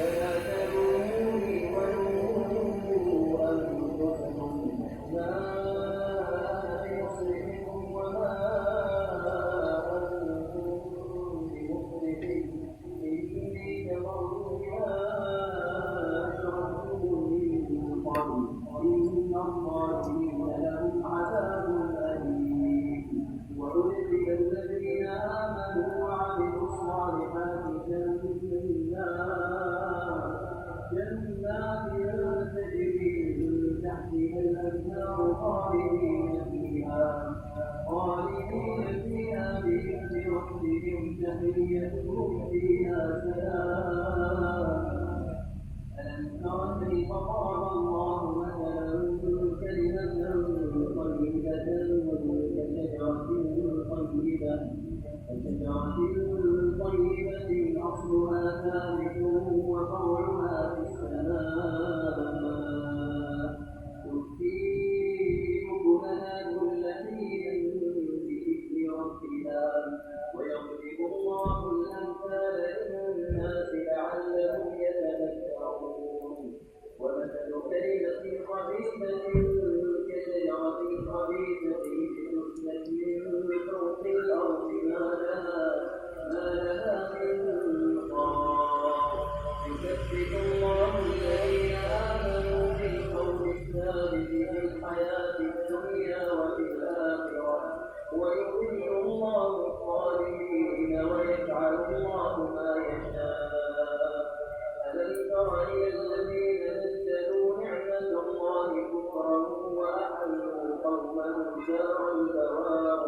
فلا تلوموني ولوموا أنفسكم ما أنا بمصرخكم وما أنتم بمصرخي إني كفرت بما أشركتم من قبل إن الظالمين لهم عذاب أليم. وأدخل الذين آمنوا وعملوا الصالحات جنات تجري من تحتها الأنهار خالدين فيها بإذن ربهم تحيتهم فيها سلام. ألم تر كيف ضرب الله مثلا كلمة طيبة كشجرة طيبة أصلها ثابت وفرعها في السماء تؤتي أكلها كل حين بإذن ربها ويضرب الله الأمثال للناس لعلهم يتذكرون. ومثل كلمة خبيثة كشجرة خبيثة اجتثت من فوق الأرض ما لها من قرار. يثبت الله الذين آمنوا بالقول الثابت في الحياة الدنيا وفي الآخرة ويضل الله الظالمين ويفعل الله ما يشاء. ألم تر إلى الذين بدلوا نعمة الله كفرا وأحلوا قومهم دار البوار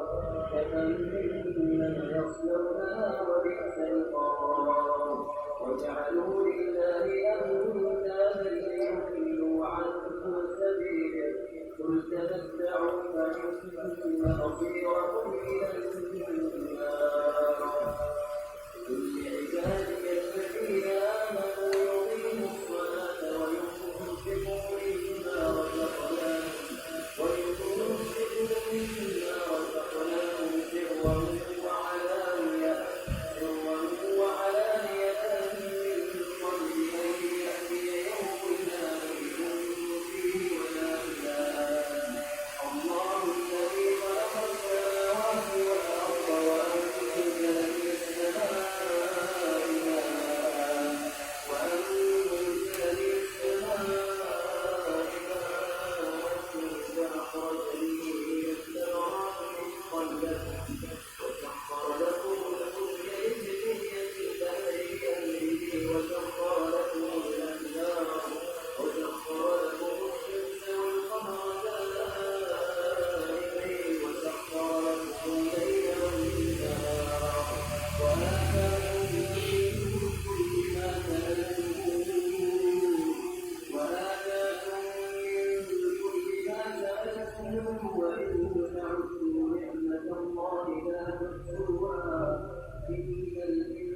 كأنهم يصلونها وبئس القرار. وجعلوا لله أندادا ليضلوا عن سبيله قل تمتعوا فإن مصيركم إلى النار. قل لعبادي الذين آمنوا يقيموا الصلاة وينفقوا مما رزقناهم سرا وعلانية من قبل أن يأتي يوم لا بيع فيه ولا خلال. الله الذي خلق السماوات والأرض وأنزل من السماء ماء فأخرج به من الثمرات رزقا لكم وسخر لكم الفلك لتجري في البحر بأمره وسخر لكم الأنهار وسخر لكم الشمس والقمر دائبين وسخر لكم الليل والنهار وآتاكم من كل ما سألتموه وإن تعدوا نعمة الله لا تحصوها إن الإنسان